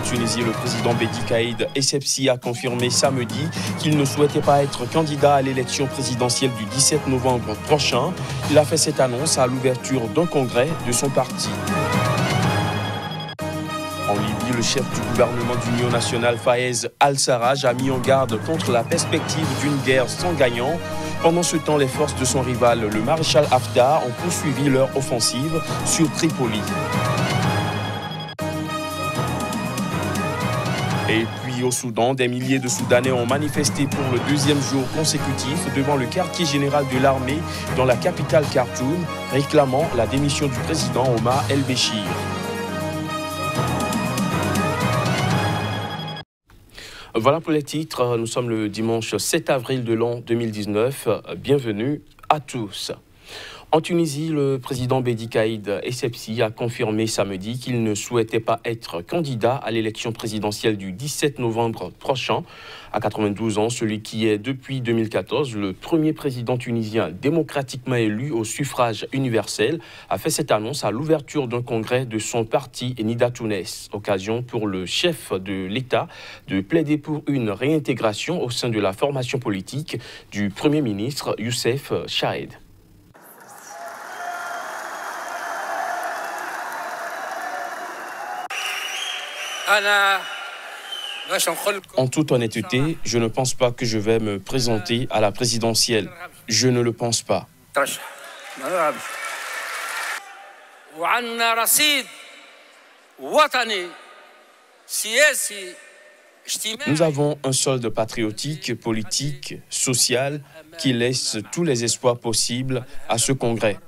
Tunisie, le président Bédi Caïd Essebsi a confirmé samedi qu'il ne souhaitait pas être candidat à l'élection présidentielle du 17 novembre prochain. Il a fait cette annonce à l'ouverture d'un congrès de son parti. En Libye, le chef du gouvernement d'union nationale, Fayez Al-Sarraj, a mis en garde contre la perspective d'une guerre sans gagnant. Pendant ce temps, les forces de son rival, le maréchal Haftar, ont poursuivi leur offensive sur Tripoli. Et puis au Soudan, des milliers de Soudanais ont manifesté pour le deuxième jour consécutif devant le quartier général de l'armée dans la capitale Khartoum, réclamant la démission du président Omar El-Béchir. Voilà pour les titres. Nous sommes le dimanche 7 avril de l'an 2019. Bienvenue à tous. En Tunisie, le président Bédi Caïd Essebsi a confirmé samedi qu'il ne souhaitait pas être candidat à l'élection présidentielle du 17 novembre prochain. À 92 ans, celui qui est depuis 2014 le premier président tunisien démocratiquement élu au suffrage universel a fait cette annonce à l'ouverture d'un congrès de son parti Nida Tounes. Occasion pour le chef de l'État de plaider pour une réintégration au sein de la formation politique du Premier ministre Youssef Chahed. En toute honnêteté, je ne pense pas que je vais me présenter à la présidentielle. Je ne le pense pas. Nous avons un solde patriotique, politique, social qui laisse tous les espoirs possibles à ce congrès.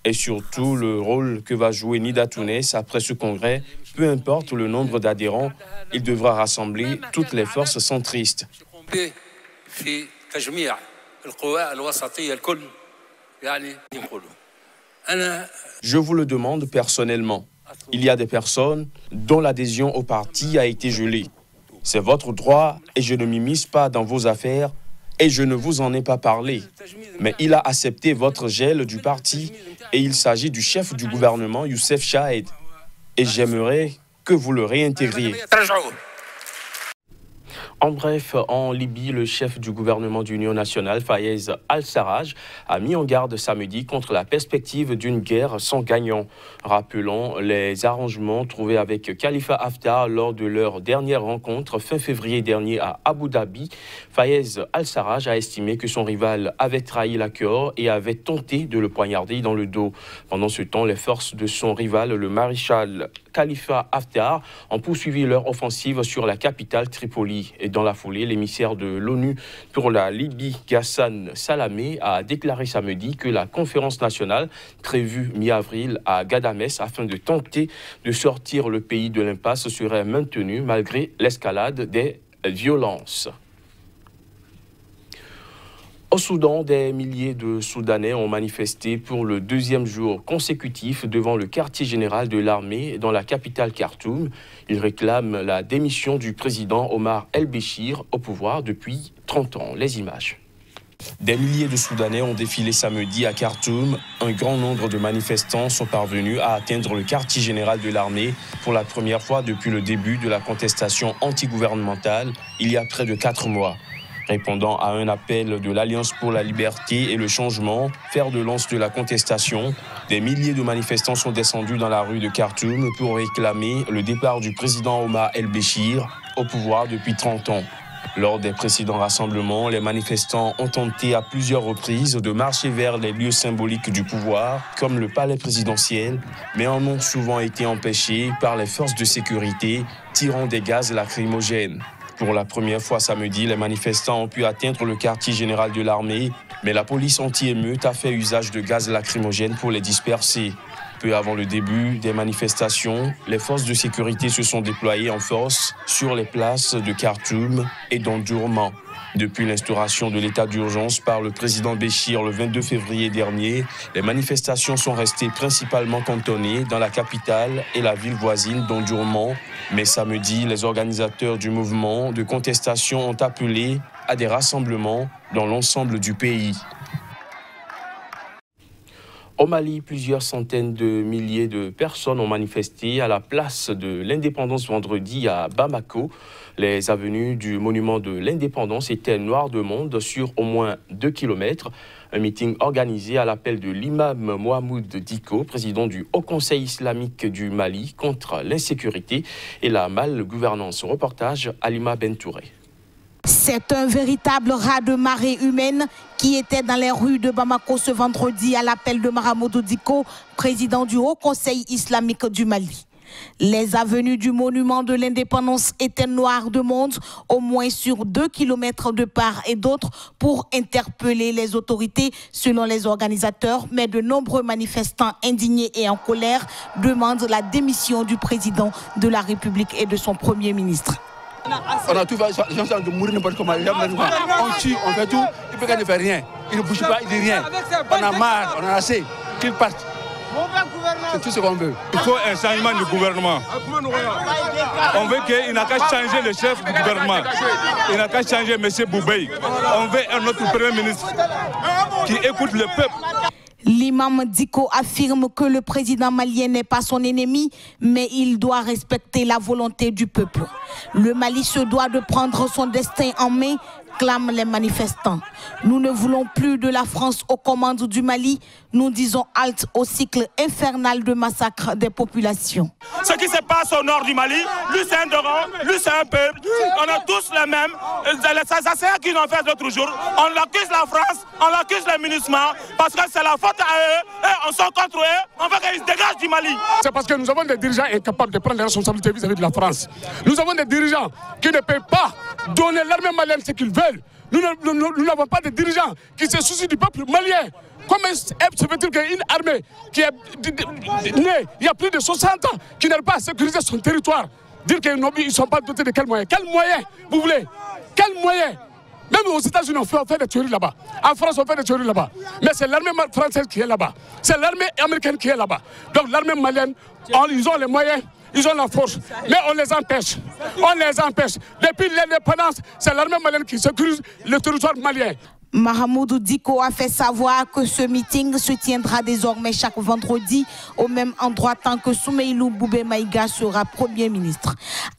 Et surtout le rôle que va jouer Nida Tounes après ce congrès, peu importe le nombre d'adhérents, il devra rassembler toutes les forces centristes. Je vous le demande personnellement. Il y a des personnes dont l'adhésion au parti a été gelée. C'est votre droit et je ne m'immisce pas dans vos affaires. Et je ne vous en ai pas parlé. Mais il a accepté votre gel du parti et il s'agit du chef du gouvernement, Youssef Chahed. Et j'aimerais que vous le réintégriez. En bref, en Libye, le chef du gouvernement d'union nationale, Fayez Al-Sarraj, a mis en garde samedi contre la perspective d'une guerre sans gagnant. Rappelons les arrangements trouvés avec Khalifa Haftar lors de leur dernière rencontre fin février dernier à Abu Dhabi. Fayez Al-Sarraj a estimé que son rival avait trahi l'accord et avait tenté de le poignarder dans le dos. Pendant ce temps, les forces de son rival, le maréchal Khalifa Haftar, ont poursuivi leur offensive sur la capitale Tripoli. Et dans la foulée, l'émissaire de l'ONU pour la Libye, Ghassan Salamé, a déclaré samedi que la conférence nationale prévue mi-avril à Ghadamès afin de tenter de sortir le pays de l'impasse serait maintenue malgré l'escalade des violences. Au Soudan, des milliers de Soudanais ont manifesté pour le deuxième jour consécutif devant le quartier général de l'armée dans la capitale Khartoum. Ils réclament la démission du président Omar El-Béchir au pouvoir depuis 30 ans. Les images. Des milliers de Soudanais ont défilé samedi à Khartoum. Un grand nombre de manifestants sont parvenus à atteindre le quartier général de l'armée pour la première fois depuis le début de la contestation antigouvernementale il y a près de 4 mois. Répondant à un appel de l'Alliance pour la liberté et le changement, fer de lance de la contestation, des milliers de manifestants sont descendus dans la rue de Khartoum pour réclamer le départ du président Omar El-Béchir au pouvoir depuis 30 ans. Lors des précédents rassemblements, les manifestants ont tenté à plusieurs reprises de marcher vers les lieux symboliques du pouvoir, comme le palais présidentiel, mais en ont souvent été empêchés par les forces de sécurité tirant des gaz lacrymogènes. Pour la première fois samedi, les manifestants ont pu atteindre le quartier général de l'armée, mais la police anti-émeute a fait usage de gaz lacrymogène pour les disperser. Peu avant le début des manifestations, les forces de sécurité se sont déployées en force sur les places de Khartoum et d'Omdurman. Depuis l'instauration de l'état d'urgence par le président Béchir le 22 février dernier, les manifestations sont restées principalement cantonnées dans la capitale et la ville voisine d'Omdurman. Mais samedi, les organisateurs du mouvement de contestation ont appelé à des rassemblements dans l'ensemble du pays. Au Mali, plusieurs centaines de milliers de personnes ont manifesté à la place de l'Indépendance vendredi à Bamako. Les avenues du monument de l'Indépendance étaient noires de monde sur au moins 2 km. Un meeting organisé à l'appel de l'imam Mohamed Dicko, président du Haut Conseil islamique du Mali, contre l'insécurité et la malgouvernance. Reportage Alima Bentouré. C'est un véritable raz-de-marée humaine qui était dans les rues de Bamako ce vendredi à l'appel de Mohamed Dicko, président du Haut Conseil islamique du Mali. Les avenues du monument de l'Indépendance étaient noires de monde, au moins sur 2 km de part et d'autre, pour interpeller les autorités selon les organisateurs. Mais de nombreux manifestants indignés et en colère demandent la démission du président de la République et de son Premier ministre. On a tout fait, les gens sont de mourir n'importe comment. On tue, on fait tout, il peut ne fait rien. Il ne bouge pas, il ne dit rien. On a marre, on a assez, qu'il parte. C'est tout ce qu'on veut. Il faut un changement du gouvernement. On veut qu'il n'a qu'à changer le chef du gouvernement. Il n'a qu'à changer M. Boubey. On veut un autre Premier ministre qui écoute le peuple. L'imam Dicko affirme que le président malien n'est pas son ennemi, mais il doit respecter la volonté du peuple. Le Mali se doit de prendre son destin en main, clament les manifestants. Nous ne voulons plus de la France aux commandes du Mali. Nous disons halte au cycle infernal de massacre des populations. Ce qui se passe au nord du Mali, lui c'est un Doran, lui c'est un peuple. On est tous les mêmes. Les assassins qui l'ont fait l'autre jour, on l'accuse la France, on l'accuse les MINUSMA, parce que c'est la faute à eux, et on s'en contre eux, on veut qu'ils se dégagent du Mali. C'est parce que nous avons des dirigeants incapables de prendre les responsabilités vis-à-vis de la France. Nous avons des dirigeants qui ne peuvent pas donner l'armée malienne ce qu'ils veulent. Nous n'avons pas de dirigeants qui se soucient du peuple malien. Comment se fait-il qu'une armée qui est née il y a plus de 60 ans, qui n'arrive pas à sécuriser son territoire, dire qu'ils ne sont pas dotés de quels moyens? Quels moyens vous voulez? Quels moyens? Même aux États-Unis, on fait des théories là-bas. En France, on fait des théories là-bas. Mais c'est l'armée française qui est là-bas. C'est l'armée américaine qui est là-bas. Donc l'armée malienne, ils ont les moyens. Ils ont la force, mais on les empêche. On les empêche. Depuis l'indépendance, c'est l'armée malienne qui sécurise le territoire malien. Mohamed Dicko a fait savoir que ce meeting se tiendra désormais chaque vendredi au même endroit tant que Soumeylou Boubé Maïga sera Premier ministre.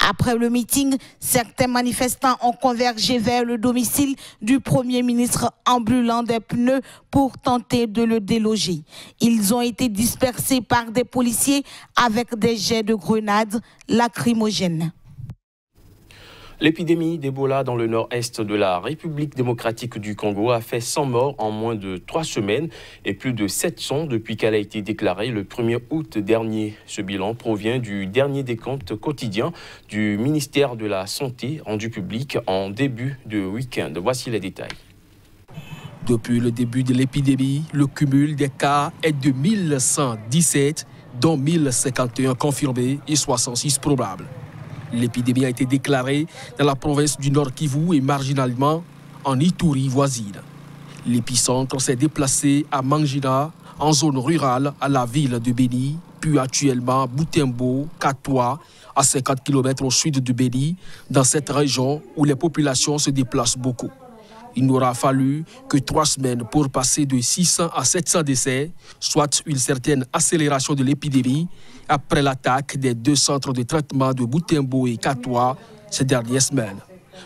Après le meeting, certains manifestants ont convergé vers le domicile du Premier ministre en brûlant des pneus pour tenter de le déloger. Ils ont été dispersés par des policiers avec des jets de grenades lacrymogènes. L'épidémie d'Ebola dans le nord-est de la République démocratique du Congo a fait 100 morts en moins de 3 semaines et plus de 700 depuis qu'elle a été déclarée le 1er août dernier. Ce bilan provient du dernier décompte quotidien du ministère de la Santé rendu public en début de week-end. Voici les détails. Depuis le début de l'épidémie, le cumul des cas est de 1117, dont 1051 confirmés et 66 probables. L'épidémie a été déclarée dans la province du Nord Kivu et marginalement en Ituri voisine. L'épicentre s'est déplacé à Mangina, en zone rurale, à la ville de Beni, puis actuellement Butembo, Katwa, à 50 km au sud de Beni, dans cette région où les populations se déplacent beaucoup. Il n'aura fallu que 3 semaines pour passer de 600 à 700 décès, soit une certaine accélération de l'épidémie après l'attaque des 2 centres de traitement de Butembo et Katwa ces dernières semaines.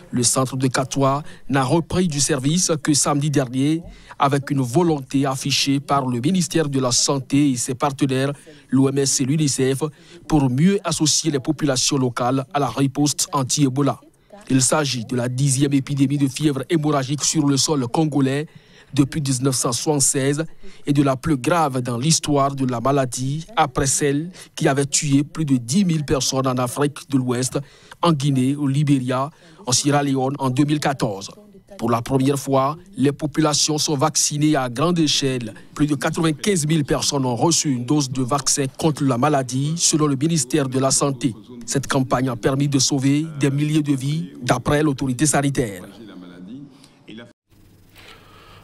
Le centre de Katwa n'a repris du service que samedi dernier avec une volonté affichée par le ministère de la Santé et ses partenaires, l'OMS et l'UNICEF, pour mieux associer les populations locales à la riposte anti-Ebola. Il s'agit de la 10e épidémie de fièvre hémorragique sur le sol congolais depuis 1976 et de la plus grave dans l'histoire de la maladie après celle qui avait tué plus de 10 000 personnes en Afrique de l'Ouest, en Guinée, au Libéria, en Sierra Leone en 2014. Pour la première fois, les populations sont vaccinées à grande échelle. Plus de 95 000 personnes ont reçu une dose de vaccin contre la maladie, selon le ministère de la Santé. Cette campagne a permis de sauver des milliers de vies, d'après l'autorité sanitaire.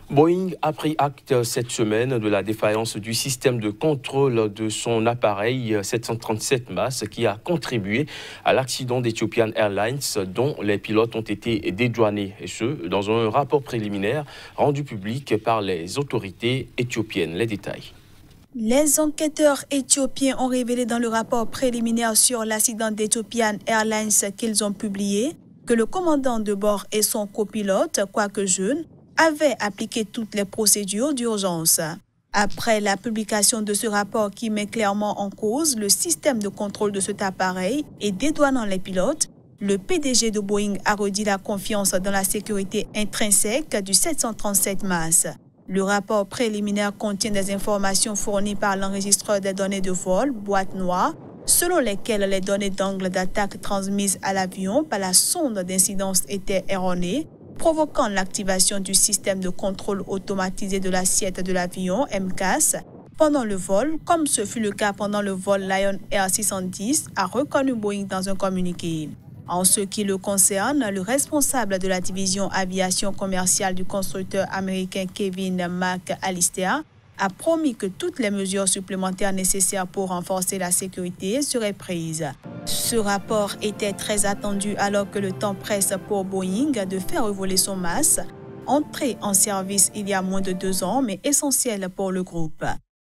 Boeing a pris acte cette semaine de la défaillance du système de contrôle de son appareil 737 MAX qui a contribué à l'accident d'Ethiopian Airlines dont les pilotes ont été dédouanés, et ce, dans un rapport préliminaire rendu public par les autorités éthiopiennes. Les détails. Les enquêteurs éthiopiens ont révélé dans le rapport préliminaire sur l'accident d'Ethiopian Airlines qu'ils ont publié que le commandant de bord et son copilote, quoique jeune, avaient appliqué toutes les procédures d'urgence. Après la publication de ce rapport qui met clairement en cause le système de contrôle de cet appareil et dédouanant les pilotes, le PDG de Boeing a redit la confiance dans la sécurité intrinsèque du 737 MAX. Le rapport préliminaire contient des informations fournies par l'enregistreur des données de vol, boîte noire, selon lesquelles les données d'angle d'attaque transmises à l'avion par la sonde d'incidence étaient erronées, provoquant l'activation du système de contrôle automatisé de l'assiette de l'avion, MCAS, pendant le vol, comme ce fut le cas pendant le vol Lion Air 610, a reconnu Boeing dans un communiqué. En ce qui le concerne, le responsable de la division aviation commerciale du constructeur américain Kevin McAllister a promis que toutes les mesures supplémentaires nécessaires pour renforcer la sécurité seraient prises. Ce rapport était très attendu alors que le temps presse pour Boeing de faire voler son MAX, entré en service il y a moins de 2 ans, mais essentiel pour le groupe.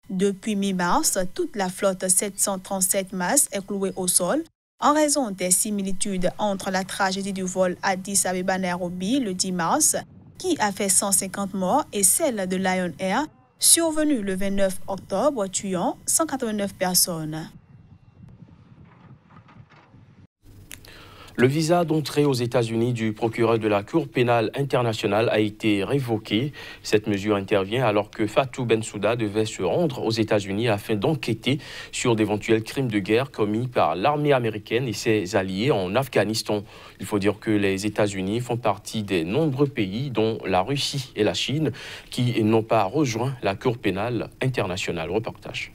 Depuis mi-mars, toute la flotte 737 MAX est clouée au sol, en raison des similitudes entre la tragédie du vol Addis Abeba-Nairobi le 10 mars, qui a fait 150 morts, et celle de Lion Air, survenue le 29 octobre, tuant 189 personnes. Le visa d'entrée aux États-Unis du procureur de la Cour pénale internationale a été révoqué. Cette mesure intervient alors que Fatou Bensouda devait se rendre aux États-Unis afin d'enquêter sur d'éventuels crimes de guerre commis par l'armée américaine et ses alliés en Afghanistan. Il faut dire que les États-Unis font partie des nombreux pays, dont la Russie et la Chine, qui n'ont pas rejoint la Cour pénale internationale. Reportage.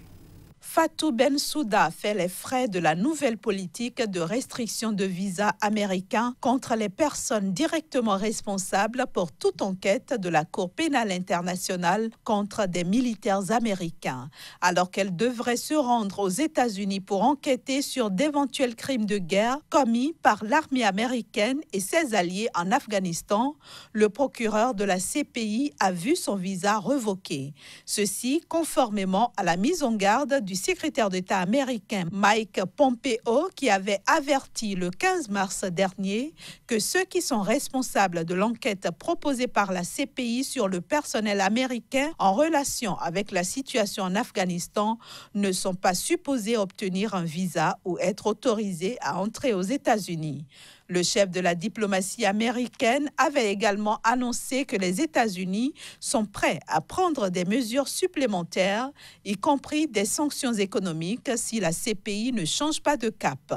Fatou Bensouda fait les frais de la nouvelle politique de restriction de visa américain contre les personnes directement responsables pour toute enquête de la Cour pénale internationale contre des militaires américains. Alors qu'elle devrait se rendre aux États-Unis pour enquêter sur d'éventuels crimes de guerre commis par l'armée américaine et ses alliés en Afghanistan, le procureur de la CPI a vu son visa revoqué. Ceci conformément à la mise en garde du secrétaire d'État américain Mike Pompeo, qui avait averti le 15 mars dernier que ceux qui sont responsables de l'enquête proposée par la CPI sur le personnel américain en relation avec la situation en Afghanistan ne sont pas supposés obtenir un visa ou être autorisés à entrer aux États-Unis. Le chef de la diplomatie américaine avait également annoncé que les États-Unis sont prêts à prendre des mesures supplémentaires, y compris des sanctions économiques, si la CPI ne change pas de cap.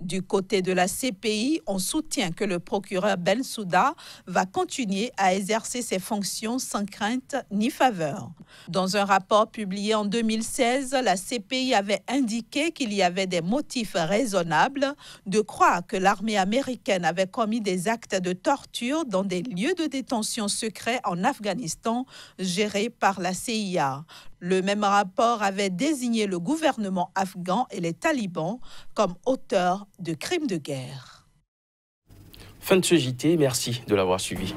Du côté de la CPI, on soutient que le procureur Bensouda va continuer à exercer ses fonctions sans crainte ni faveur. Dans un rapport publié en 2016, la CPI avait indiqué qu'il y avait des motifs raisonnables de croire que l'armée américaine avait commis des actes de torture dans des lieux de détention secrets en Afghanistan gérés par la CIA. Le même rapport avait désigné le gouvernement afghan et les talibans comme auteurs de crimes de guerre. Fin de ce JT, merci de l'avoir suivi.